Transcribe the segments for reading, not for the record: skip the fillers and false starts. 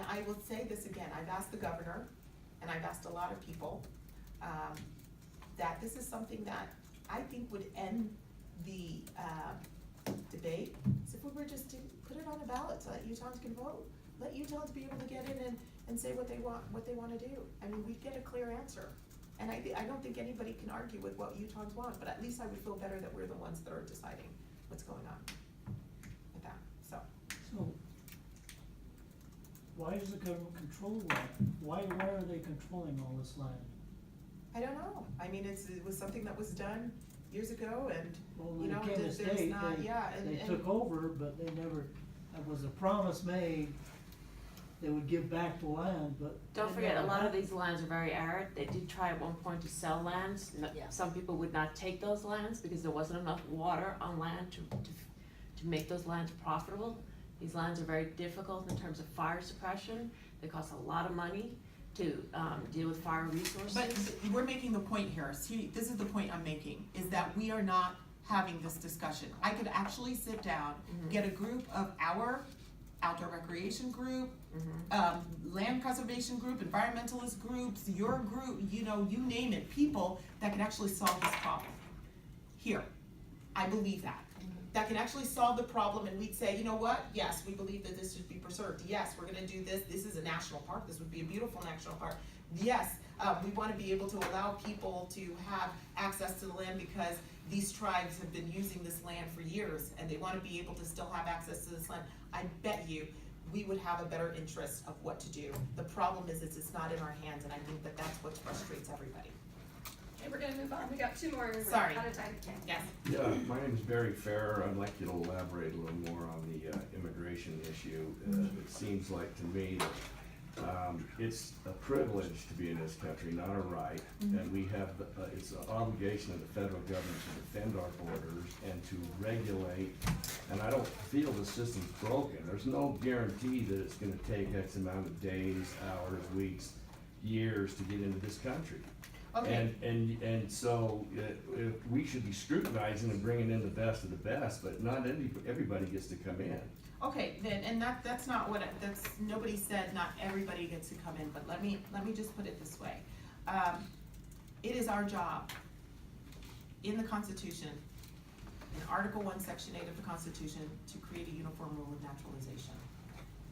I will say this again, I've asked the governor, and I've asked a lot of people, that this is something that I think would end the, debate, is if we were just to put it on a ballot, so that Utahns can vote. Let Utahns be able to get in and say what they wanna do. I mean, we'd get a clear answer. And I don't think anybody can argue with what Utahns want, but at least I would feel better that we're the ones that are deciding what's going on with that, so. So, why does the government control that? Why are they controlling all this land? I don't know, I mean, it was something that was done years ago, and, Well, you when know, it came to there's state, not, yeah, and. they took over, but they never, there was a promise made, they would give back the land, but. Don't it forget, a never lot of happened. these lands are very arid. They did try at one point to sell lands. Yeah. Some people would not take those lands because there wasn't enough water on land to make those lands profitable. These lands are very difficult in terms of fire suppression. They cost a lot of money to, deal with fire resources. But we're making the point here, see, this is the point I'm making, is that we are not having this discussion. I could actually sit down, get a group of our outdoor recreation group, land preservation group, environmentalist groups, your group, you know, you name it, people that can actually solve this problem. Here, I believe that. That can actually solve the problem, and we'd say, you know what, yes, we believe that this should be preserved, yes, we're gonna do this, this is a national park, this would be a beautiful national park. Yes, we wanna be able to allow people to have access to the land because these tribes have been using this land for years, and they wanna be able to still have access to this land. I bet you, we would have a better interest of what to do. The problem is, it's not in our hands, and I think that that's what frustrates everybody. Okay, we're gonna move on, we got two more, we're Sorry. out of time. Yes. Yeah, my name is Barry Farrer. I'd like you to elaborate a little more on the immigration issue. It seems like to me that it's a privilege to be in this country, not a right. And we have, it's an obligation of the federal government to defend our borders and to regulate. And I don't feel the system's broken. There's no guarantee that it's gonna take X amount of days, hours, weeks, years to get into this country. Okay. And so, we should be scrutinizing and bringing in the best of the best, but not everybody gets to come in. Okay, then, and that's not what, that's, nobody said not everybody gets to come in, but let me just put it this way. It is our job in the Constitution, in Article 1, Section 8 of the Constitution, to create a uniform rule of naturalization.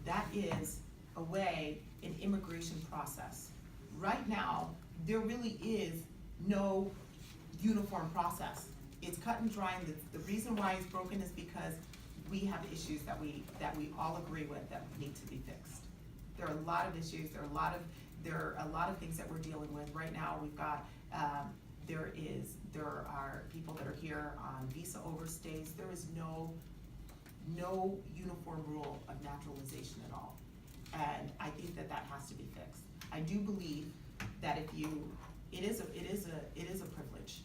That is a way, an immigration process. Right now, there really is no uniform process. It's cut and dry, and the reason why it's broken is because we have issues that we all agree with that need to be fixed. There are a lot of issues, there are a lot of things that we're dealing with. Right now, we've got, there are people that are here on visa overstays. There is no uniform rule of naturalization at all. And I think that has to be fixed. I do believe that it is a privilege.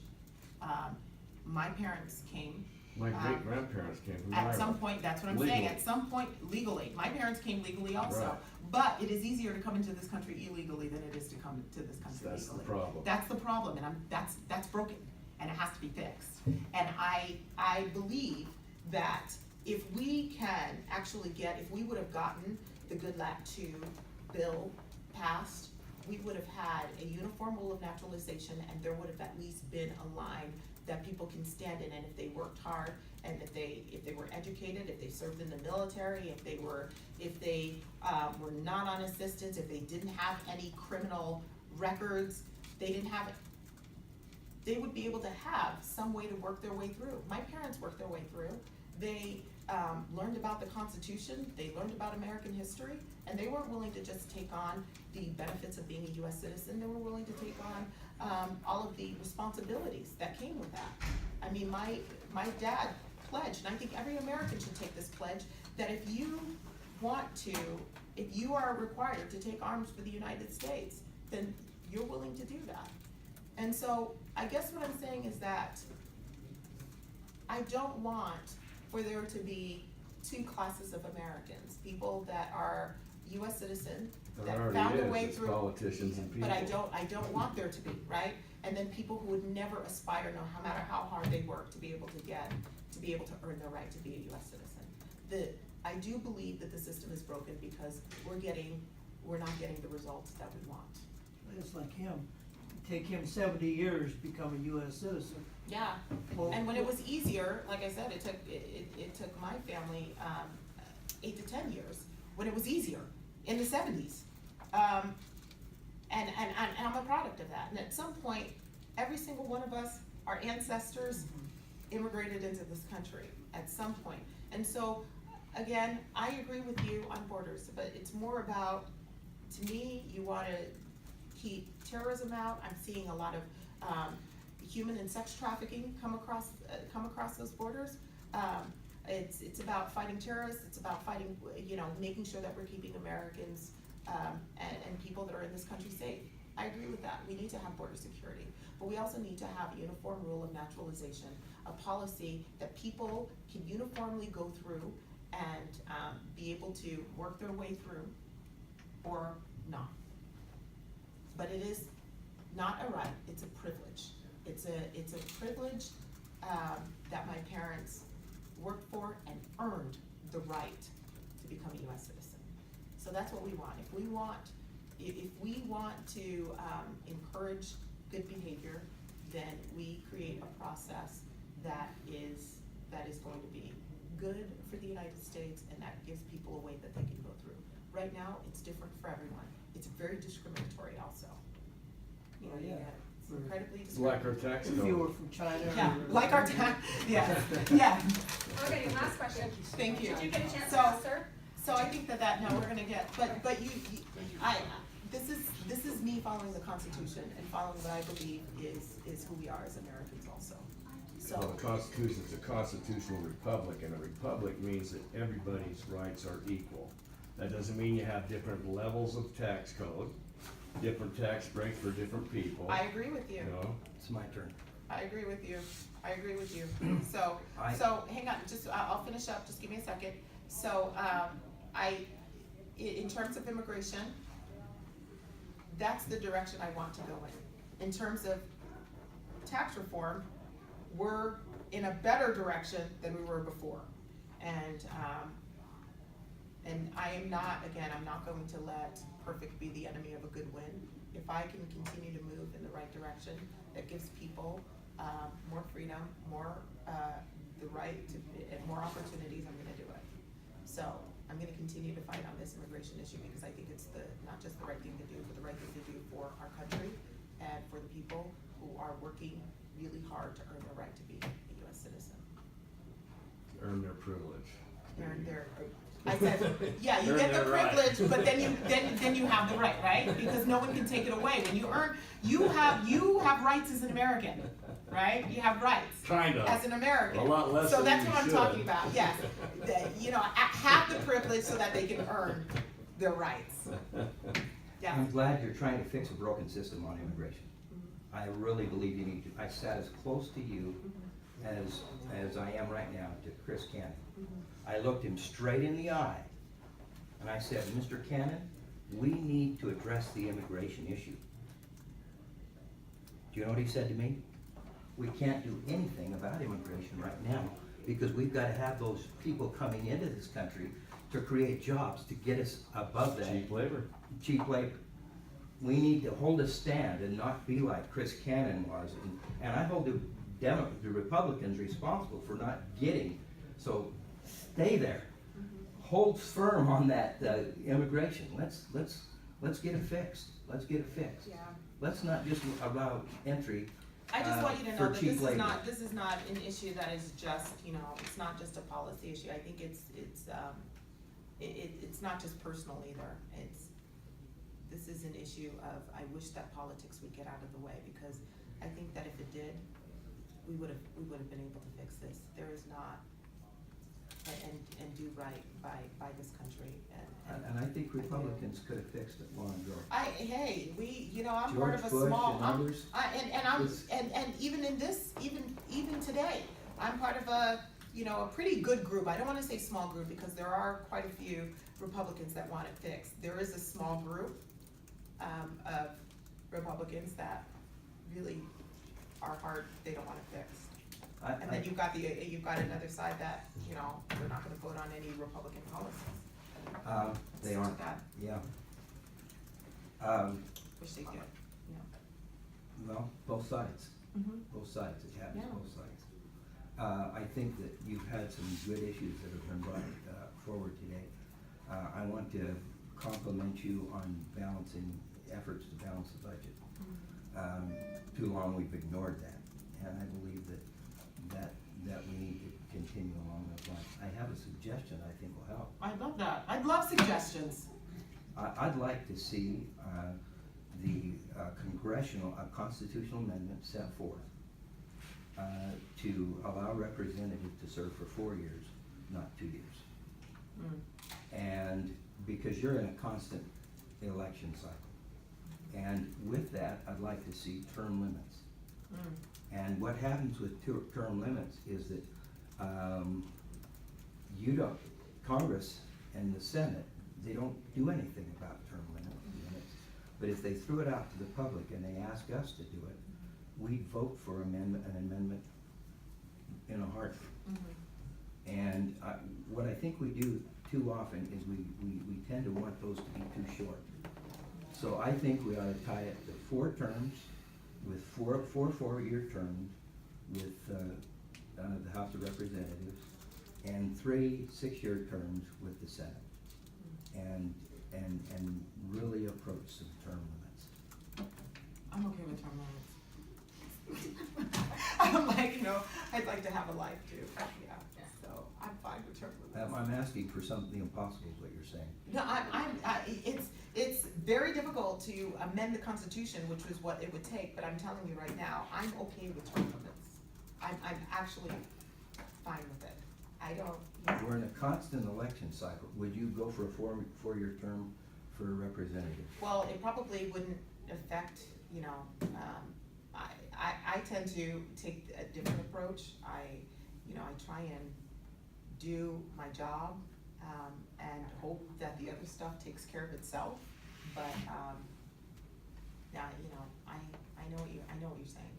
My parents came. My great grandparents came from At some Ireland. point, that's what I'm Legally. saying, at some point legally. My parents came legally also. Right. But it is easier to come into this country illegally than it is to come to this country legally. That's the problem. That's the problem, and that's broken, and it has to be fixed. And I believe that if we can actually if we would have gotten the Good Lack 2 bill passed, we would have had a uniform rule of naturalization, and there would have at least been a line that people can stand in, and if they worked hard, and if they were educated, if they served in the military, if they were not on assistance, if they didn't have any criminal records, they would be able to have some way to work their way through. My parents worked their way through. They learned about the Constitution, they learned about American history, and they weren't willing to just take on the benefits of being a US citizen. They were willing to take on all of the responsibilities that came with that. I mean, my dad pledged, and I think every American should take this pledge, that if you are required to take arms for the United States, then you're willing to do that. And so, I guess what I'm saying is that I don't want for there to be two classes of Americans, people that are US citizens, that found their way through. Politicians and people. But I don't want there to be, right? And then people who would never aspire, no matter how hard they work, to be able to earn their right to be a US citizen. I do believe that the system is broken because we're getting we're not getting the results that we want. It's like him, take him 70 years to become a US citizen. Yeah, Well, and when it was easier, like I said, it took my family, 8 to 10 years, when it was easier, in the 70s. And I'm a product of that, and at some point, every single one of us, our ancestors immigrated into this country at some point. And so, again, I agree with you on borders, but it's more about, to me, you wanna keep terrorism out. I'm seeing a lot of, human and sex trafficking come across those borders. It's about fighting terrorists, it's about fighting, making sure that we're keeping Americans, and people that are in this country safe. I agree with that, we need to have border security, but we also need to have a uniform rule of naturalization, a policy that people can uniformly go through and, be able to work their way through, or not. But it is not a right, it's a privilege. It's a privilege, that my parents worked for and earned the right to become a US citizen. So that's what we want. If we want to, encourage good behavior, then we create a process that is going to be good for the United States and that gives people a way that they can go through. Right now, it's different for everyone. It's very discriminatory also. You know, Yeah. it's incredibly It's like our discriminatory. tax If you were code. from China. Yeah, or- like our tax, yeah, yeah, Okay, last question. thank you. Did you get a chance So- to ask, sir? So I think that, no, we're gonna get, but this is me following the Constitution and following what I believe is who we are as Americans also. Well, So, the Constitution's a constitutional republic, and a republic means that everybody's rights are equal. That doesn't mean you have different levels of tax code, different tax breaks for different people, I agree with you, you know? It's my turn. I agree with you, I agree with you. So, I- hang on, I'll finish up, just give me a second. So, in terms of immigration, that's the direction I want to go in. In terms of tax reform, we're in a better direction than we were before. And I am not, again, I'm not going to let perfect be the enemy of a good win. If I can continue to move in the right direction, that gives people, more freedom, more, the right to, and more opportunities, I'm gonna do it. So, I'm gonna continue to fight on this immigration issue because I think it's not just the right thing to do, but the right thing to do for our country and for the people who are working really hard to earn the right to be a US citizen. Earn their privilege. Earn their, I said, yeah, you Earn get the their right. privilege, but then you have the right, right? Because no one can take it away. When you earn, you have rights as an American, right? You have rights. Kind of. As an American. A lot less So than that's you what I'm should. talking about, yes. Have the privilege so that they can earn their rights. Yeah. I'm glad you're trying to fix a broken system on immigration. I really believe you need to. I sat as close to you as I am right now to Chris Cannon. I looked him straight in the eye and I said, Mr. Cannon, we need to address the immigration issue. Do you know what he said to me? We can't do anything about immigration right now because we've got to have those people coming into this country to create jobs to get us above that. Cheap labor. Cheap labor. We need to hold a stand and not be like Chris Cannon was. And I hold the Republicans responsible for not getting, so stay there. Hold firm on that immigration. Let's get it fixed. Let's get it fixed. Yeah. Let's not just allow entry I just want you to know for that cheap labor. this is not an issue that is just, it's not just a policy issue. I think it's not just personal either. This is an issue of, I wish that politics would get out of the way, because I think that if it did, we would have been able to fix this. There is not, and do right by this country, And I think Republicans could have fixed it long ago. I'm part of a George Bush small, and others. and even in this, even today, I'm part of a pretty good group. I don't wanna say small group, because there are quite a few Republicans that want it fixed. There is a small group, of Republicans that really are hard, they don't want it fixed. And then you've got another side that, they're not gonna vote on any Republican policies. They aren't, That- yeah. Wish they did, Well, both sides, Mhm. both sides, it happens Yeah. both sides. I think that you've had some good issues that have been brought forward today. I want to compliment you on balancing, efforts to balance the budget. Too long we've ignored that, and I believe that we need to continue along those lines. I have a suggestion I think will help. I love that, I'd love suggestions. I'd like to see the congressional, a constitutional amendment set forth to allow representatives to serve for 4 years, not 2 years. And because you're in a constant election cycle. And with that, I'd like to see term limits. And what happens with term limits is that you don't, Congress and the Senate, they don't do anything about term limits. But if they threw it out to the public and they ask us to do it, we'd vote for an amendment in a heartbeat. And what I think we do too often is we tend to want those to be too short. So I think we ought to tie it to 4 terms with four 4-year terms with the House of Representatives and 3 6-year terms with the Senate. And really approach some term limits. I'm okay with term limits. I'm like, I'd like to have a life too, yeah, so I'm fine with term limits. I'm asking for something impossible is what you're saying. No, it's very difficult to amend the Constitution, which was what it would take, but I'm telling you right now, I'm okay with term limits. I'm actually fine with it. I don't. We're in a constant election cycle. Would you go for a 4-year term for a representative? Well, it probably wouldn't affect, I tend to take a different approach. I try and do my job, and hope that the other stuff takes care of itself. But, yeah, I know what you're saying.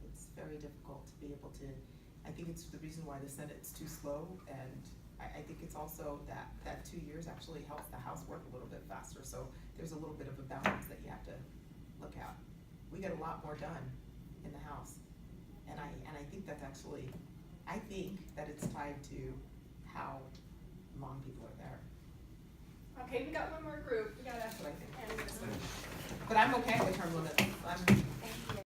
It's very difficult to be able to, I think it's the reason why the Senate's too slow, and I think it's also that 2 years actually helps the House work a little bit faster, so there's a little bit of a balance that you have to look at. We get a lot more done in the House, and I think that's actually, I think that it's tied to how long people are there. Okay, we got one more group, we gotta That's what I think. end this one. But I'm okay with term limits.